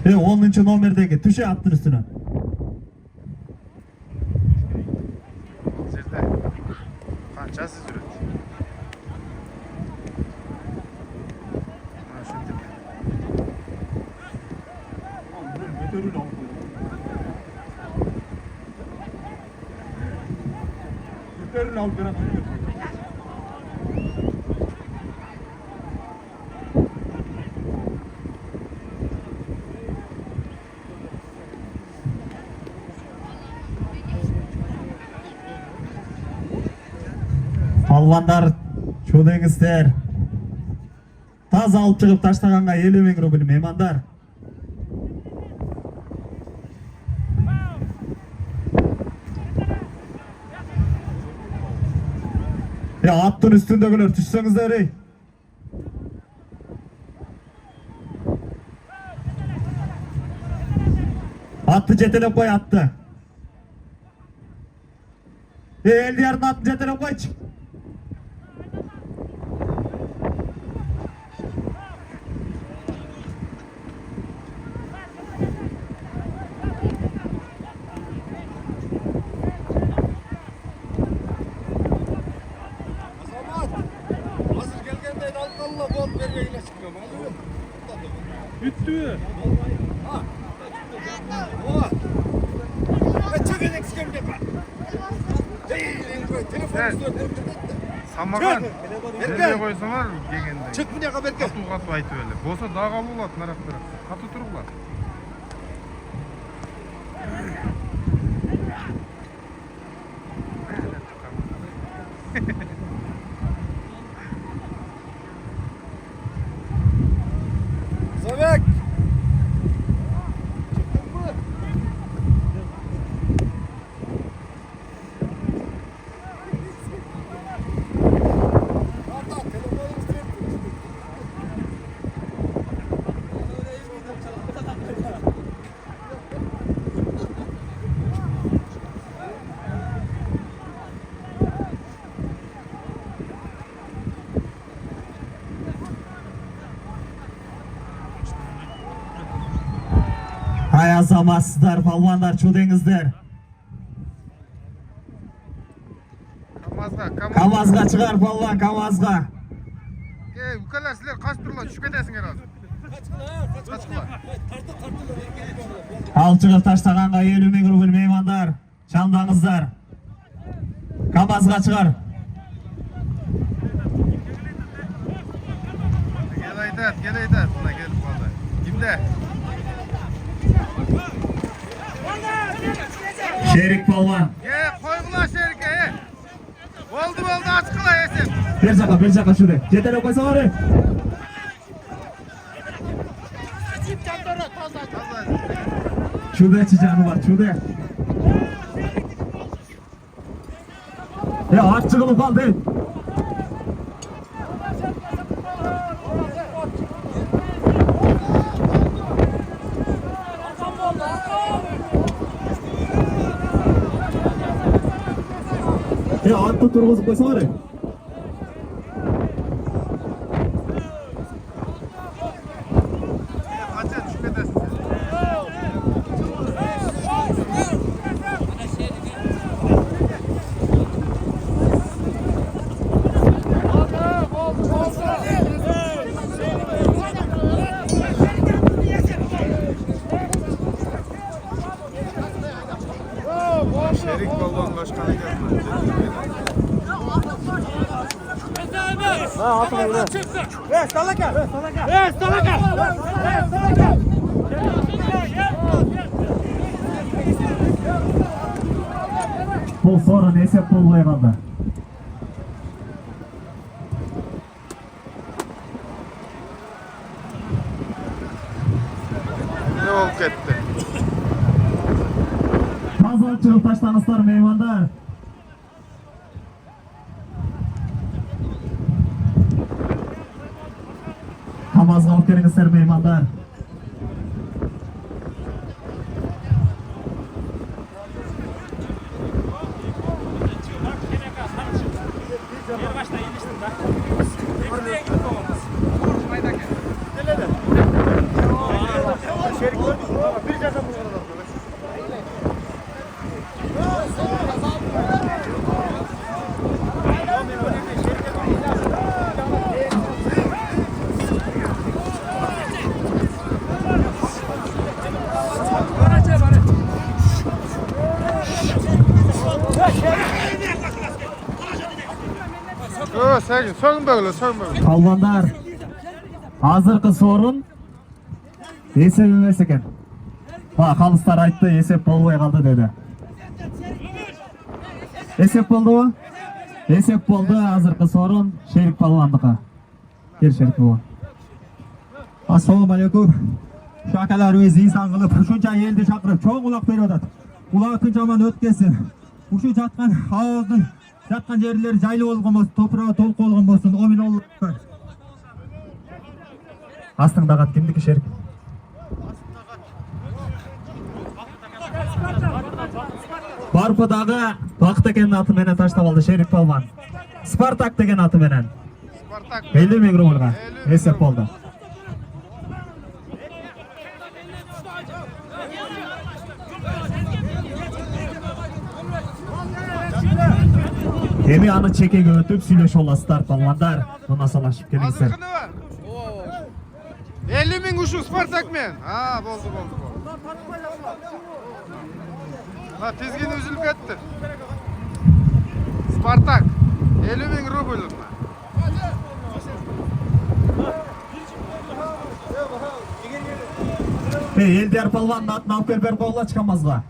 10. nomerdeki tüşe attın üstüne. Sizde kançası sürüyor. Ha şimdi. Palvanlar çödеңіздер. Taz alып çıkıp taşlaganга 50.000 rubl mehmanдар. Attın üstündekiler düşsenizdер ey. Attı jetelep koy attı. Eldiyarın attı jetelep koy çık. Bitti. Samagan. Nereye koysan var mı degende? Çık buraya kadar gel. Katı aytı öyle. Bosa daha kabul olat naraklara. Katı turuklar. Zabek. Ayazamasızlar palvanlar çödеңіздер. Kamazga çıkar palvan kamazga. Ukalar sizler kaç turlar düşük edesin herhalde. Kaç kılar? Al çıkıp taşlaganга 50.000 rubl mehmanдар. Çaldаңыздар. Kamazga çıkar. Gel Aydat. Buna gelip valla. Kimde? Şerik palvan. Koy ulan şerike. Oldu aç kıla yesin. Bir caka şurada. Jetele koysa var ya. Şurada çiçeğini var şurada. Aç çıkılıp kaldı. Attı turguzup koysa var ya. Kaça düşük edesin. Şerik Balvan Başkanı gelmedi. Salaka. Bu sonra neyse bulmaya kaldı. Ne oldu etti? Fazla çıkıp taşlanızlar meyvandar. Kamazga alıp gelingizler meyvandar. Şerik sekin. So'ng. Palvonlar hozirgi sorun esep emas ekan. Ha, Qalıstar aytdi, esep bo'lmay qoldi dedi. Esep bo'ldimi? Esep bo'ldi, hozirgi sorun Sherik palvondiki. Kel Sherik polvon. Assalomu alaykum. Shu akalarimiz inson qilib shuncha elni chaqirib cho'ng quloq beryapti. Ular tinchaman o'tkazsin. O'sha jatgan havozni jatgan yerlar jayli bo'lgan bo'lsin, to'prog'i to'lq bo'lgan bo'lsin. Amin Alloh. Astың daqat kimniki Sherik? Barpodagi Vaqt degan аты менен таштап алды Sherik polvon. Spartak degan аты менен. Spartak. 50 ming rublga esep bo'ldi. Endi ani chekega o'tib suylash olasizlar polvonlar. Munosablashib kelingizlar. Hozir nima? 50 ming ushu Spartak men. Ha, bo'ldi. Ha, tezgini uzilib ketdi. Spartak 50 ming rubl. Eldar polvonning atini olib kelib qo'yinglar chiqamazlar.